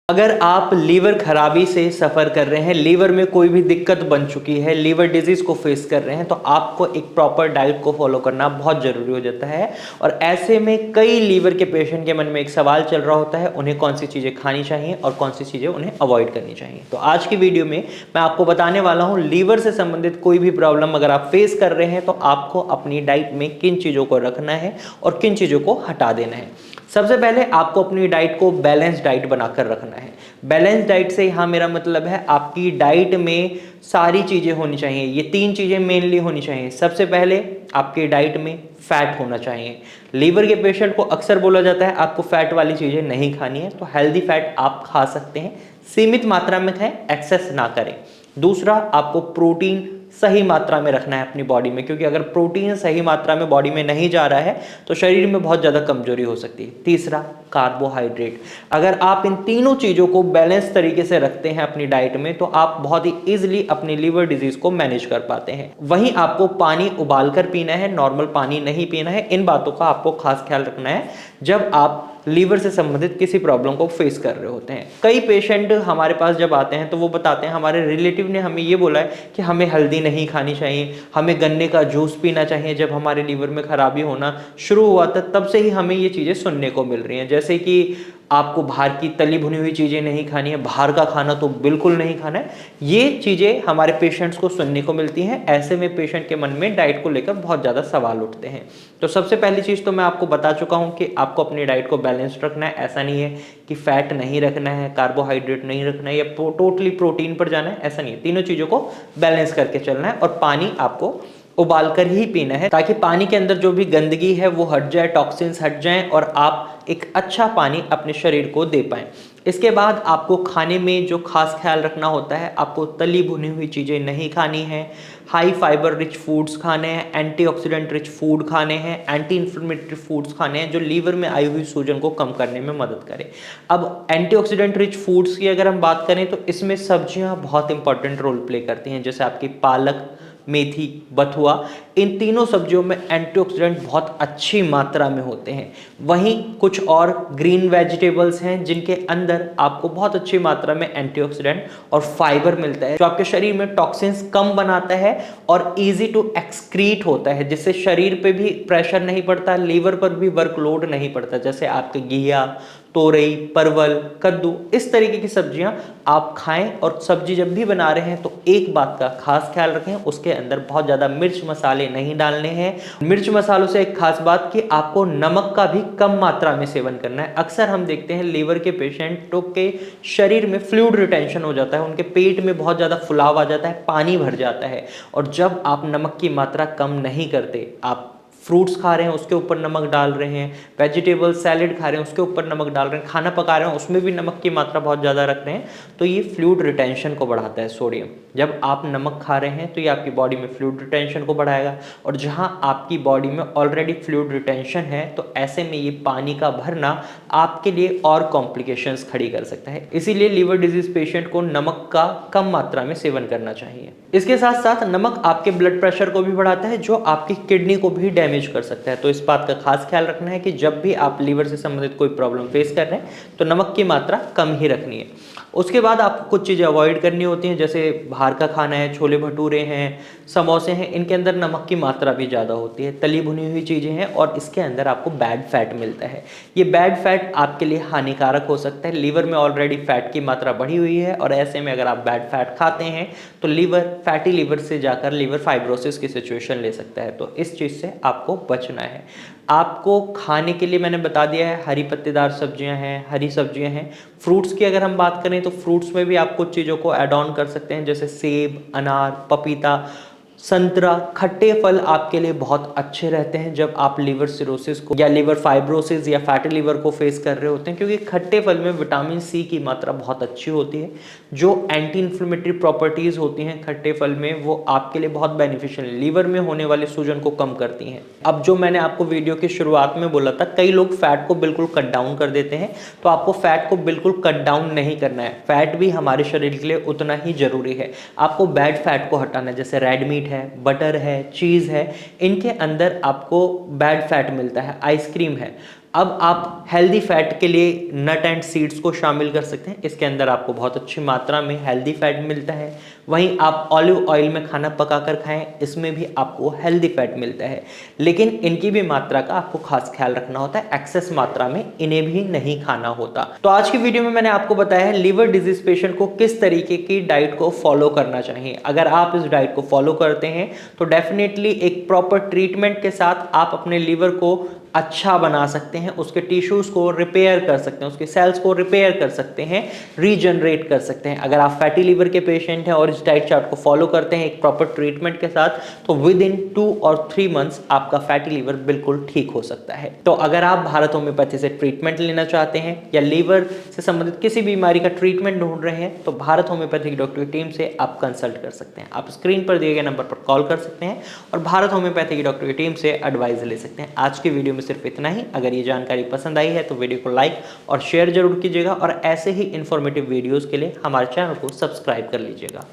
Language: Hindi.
अगर आप लीवर खराबी से सफ़र कर रहे हैं, लीवर में कोई भी दिक्कत बन चुकी है, लीवर डिजीज़ को फेस कर रहे हैं, तो आपको एक प्रॉपर डाइट को फॉलो करना बहुत ज़रूरी हो जाता है। और ऐसे में कई लीवर के पेशेंट के मन में एक सवाल चल रहा होता है, उन्हें कौन सी चीज़ें खानी चाहिए और कौन सी चीज़ें उन्हें अवॉइड करनी चाहिए। तो आज की वीडियो में मैं आपको बताने वाला हूँ, लीवर से संबंधित कोई भी प्रॉब्लम अगर आप फेस कर रहे हैं तो आपको अपनी डाइट में किन चीज़ों को रखना है और किन चीज़ों को हटा देना है। सबसे पहले आपको अपनी डाइट को बैलेंस डाइट बनाकर रखना है। बैलेंस डाइट से यहाँ मेरा मतलब है आपकी डाइट में सारी चीज़ें होनी चाहिए। ये 3 चीज़ें मेनली होनी चाहिए। सबसे पहले आपकी डाइट में फैट होना चाहिए। लीवर के पेशेंट को अक्सर बोला जाता है आपको फैट वाली चीज़ें नहीं खानी है, तो हेल्दी फैट आप खा सकते हैं, सीमित मात्रा में खाएं, एक्सेस ना करें। दूसरा, आपको प्रोटीन सही मात्रा में रखना है अपनी बॉडी में, क्योंकि अगर प्रोटीन सही मात्रा में बॉडी में नहीं जा रहा है तो शरीर में बहुत ज़्यादा कमजोरी हो सकती है। तीसरा, कार्बोहाइड्रेट। अगर आप इन तीनों चीज़ों को बैलेंस तरीके से रखते हैं अपनी डाइट में तो आप बहुत ही ईजिली अपनी लीवर डिजीज़ को मैनेज कर पाते हैं। वहीं आपको पानी उबाल कर पीना है, नॉर्मल पानी नहीं पीना है। इन बातों का आपको खास ख्याल रखना है जब आप लीवर से संबंधित किसी प्रॉब्लम को फेस कर रहे होते हैं। कई पेशेंट हमारे पास जब आते हैं तो वो बताते हैं हमारे रिलेटिव ने हमें ये बोला है कि हमें हल्दी नहीं खानी चाहिए, हमें गन्ने का जूस पीना चाहिए। जब हमारे लीवर में खराबी होना शुरू हुआ था तब से ही हमें ये चीज़ें सुनने को मिल रही हैं, जैसे कि आपको बाहर की तली भुनी हुई चीज़ें नहीं खानी है, बाहर का खाना तो बिल्कुल नहीं खाना है। ये चीज़ें हमारे पेशेंट्स को सुनने को मिलती हैं। ऐसे में पेशेंट के मन में डाइट को लेकर बहुत ज़्यादा सवाल उठते हैं। तो सबसे पहली चीज़ तो मैं आपको बता चुका हूँ कि आपको अपनी डाइट को बैलेंस रखना है। ऐसा नहीं है कि फैट नहीं रखना है, कार्बोहाइड्रेट नहीं रखना है या टोटली प्रोटीन पर जाना है, ऐसा नहीं है। तीनों चीज़ों को बैलेंस करके चलना है और पानी आपको उबाल कर ही पीना है, ताकि पानी के अंदर जो भी गंदगी है वो हट जाए, टॉक्सिन्स हट जाएं और आप एक अच्छा पानी अपने शरीर को दे पाएं। इसके बाद आपको खाने में जो खास ख्याल रखना होता है, आपको तली भुनी हुई चीज़ें नहीं खानी है, हाई फाइबर रिच फूड्स खाने हैं, एंटीऑक्सीडेंट रिच फूड खाने हैं, एंटी इन्फ्लेमेटरी फूड्स खाने हैं जो लीवर में आई हुई सूजन को कम करने में मदद करें। अब एंटीऑक्सीडेंट रिच फूड्स की अगर हम बात करें तो इसमें सब्जियां बहुत इंपॉर्टेंट रोल प्ले करती हैं, जैसे आपकी पालक, मेथी, बथुआ। इन तीनों सब्जियों में एंटीऑक्सीडेंट बहुत अच्छी मात्रा में होते हैं। वहीं कुछ और ग्रीन वेजिटेबल्स हैं जिनके अंदर आपको बहुत अच्छी मात्रा में एंटीऑक्सीडेंट और फाइबर मिलता है, जो आपके शरीर में टॉक्सिन्स कम बनाता है और इजी टू एक्सक्रीट होता है, जिससे शरीर पे भी प्रेशर नहीं पड़ता, लीवर पर भी वर्कलोड नहीं पड़ता। जैसे आपके घिया, तोरई, परवल, कद्दू, इस तरीके की सब्जियां आप खाएं। और सब्जी जब भी बना रहे हैं तो एक बात का खास ख्याल रखें, उसके अंदर बहुत ज़्यादा मिर्च मसाले नहीं डालने हैं। मिर्च मसालों से एक खास बात कि आपको नमक का भी कम मात्रा में सेवन करना है। अक्सर हम देखते हैं लीवर के पेशेंटों के शरीर में फ्लूइड रिटेंशन हो जाता है, उनके पेट में बहुत ज़्यादा फुलाव आ जाता है, पानी भर जाता है। और जब आप नमक की मात्रा कम नहीं करते, आप फ्रूट्स खा रहे हैं उसके ऊपर नमक डाल रहे हैं, वेजिटेबल सैलेड खा रहे हैं उसके ऊपर नमक डाल रहे हैं, खाना पका रहे हैं उसमें भी नमक की मात्रा बहुत ज़्यादा रख रहे हैं, तो ये फ्लूइड रिटेंशन को बढ़ाता है, सोडियम। जब आप नमक खा रहे हैं तो ये आपकी बॉडी में फ्लूइड रिटेंशन को बढ़ाएगा, और जहां आपकी बॉडी में ऑलरेडी फ्लूइड रिटेंशन है तो ऐसे में ये पानी का भरना आपके लिए और कॉम्प्लिकेशंस खड़ी कर सकता है। इसीलिए लीवर डिजीज पेशेंट को नमक का कम मात्रा में सेवन करना चाहिए। इसके साथ साथ नमक आपके ब्लड प्रेशर को भी बढ़ाता है, जो आपकी किडनी को भी डैमेज कर सकता है। तो इस बात का खास ख्याल रखना है कि जब भी आप लीवर से संबंधित कोई प्रॉब्लम फेस कर रहे हैं तो नमक की मात्रा कम ही रखनी है। उसके बाद आपको कुछ चीज़ें अवॉइड करनी होती हैं, जैसे बाहर का खाना है, छोले भटूरे हैं, समोसे हैं, इनके अंदर नमक की मात्रा भी ज़्यादा होती है, तली भुनी हुई चीज़ें हैं और इसके अंदर आपको बैड फैट मिलता है। ये बैड फैट आपके लिए हानिकारक हो सकता है। लीवर में ऑलरेडी फैट की मात्रा बढ़ी हुई है और ऐसे में अगर आप बैड फैट खाते हैं तो लीवर फैटी लीवर से जाकर लीवर फाइब्रोसिस की सिचुएशन ले सकता है। तो इस चीज़ से आपको बचना है। आपको खाने के लिए मैंने बता दिया है, हरी पत्तेदार सब्जियां हैं, हरी सब्जियां हैं। फ्रूट्स की अगर हम बात करें तो फ्रूट्स में भी आप कुछ चीज़ों को ऐड ऑन कर सकते हैं, जैसे सेब, अनार, पपीता, संतरा। खट्टे फल आपके लिए बहुत अच्छे रहते हैं जब आप लीवर सिरोसिस को या लीवर फाइब्रोसिस या फैटी लीवर को फेस कर रहे होते हैं, क्योंकि खट्टे फल में विटामिन सी की मात्रा बहुत अच्छी होती है। जो एंटी इन्फ्लेमेटरी प्रॉपर्टीज़ होती हैं खट्टे फल में, वो आपके लिए बहुत बेनिफिशियल है, लीवर में होने वाली सूजन को कम करती हैं। अब जो मैंने आपको वीडियो की शुरुआत में बोला था, कई लोग फैट को बिल्कुल कट डाउन कर देते हैं, तो आपको फैट को बिल्कुल कट डाउन नहीं करना है। फैट भी हमारे शरीर के लिए उतना ही जरूरी है। आपको बैड फैट को हटाना है, जैसे रेड मीट है, बटर है, चीज़ है, इनके अंदर आपको बैड फैट मिलता है, आइसक्रीम है। अब आप हेल्दी फैट के लिए नट एंड सीड्स को शामिल कर सकते हैं। इसके अंदर आपको बहुत अच्छी मात्रा में हेल्दी फैट मिलता है। वहीं आप ऑलिव ऑयल में खाना पकाकर खाएं, इसमें भी आपको हेल्दी फैट मिलता है, लेकिन इनकी भी मात्रा का आपको खास ख्याल रखना होता है। एक्सेस मात्रा में इन्हें भी नहीं खाना होता। तो आज की वीडियो में मैंने आपको बताया है लीवर डिजीज पेशेंट को किस तरीके की डाइट को फॉलो करना चाहिए। अगर आप इस डाइट को फॉलो करते हैं तो डेफिनेटली एक प्रॉपर ट्रीटमेंट के साथ आप अपने लीवर को अच्छा बना सकते हैं, उसके टिश्यूज को रिपेयर कर सकते हैं, उसके सेल्स को रिपेयर कर सकते हैं, रीजनरेट कर सकते हैं। अगर आप फैटी लीवर के पेशेंट हैं और इस डाइट चार्ट को फॉलो करते हैं एक प्रॉपर ट्रीटमेंट के साथ, तो विद इन 2 और 3 मंथ्स आपका फैटी लीवर बिल्कुल ठीक हो सकता है। तो अगर आप भारत होम्योपैथी से ट्रीटमेंट लेना चाहते हैं या लीवर से संबंधित किसी बीमारी का ट्रीटमेंट ढूंढ रहे हैं, तो भारत होम्योपैथी की डॉक्टर की टीम से आप कंसल्ट कर सकते हैं। आप स्क्रीन पर दिए गए नंबर पर कॉल कर सकते हैं और भारत होम्योपैथी की डॉक्टर की टीम से एडवाइस ले सकते हैं। आज की वीडियो में सिर्फ इतना ही। अगर ये जानकारी पसंद आई है तो वीडियो को लाइक और शेयर जरूर कीजिएगा और ऐसे ही इंफॉर्मेटिव वीडियोस के लिए हमारे चैनल को सब्सक्राइब कर लीजिएगा।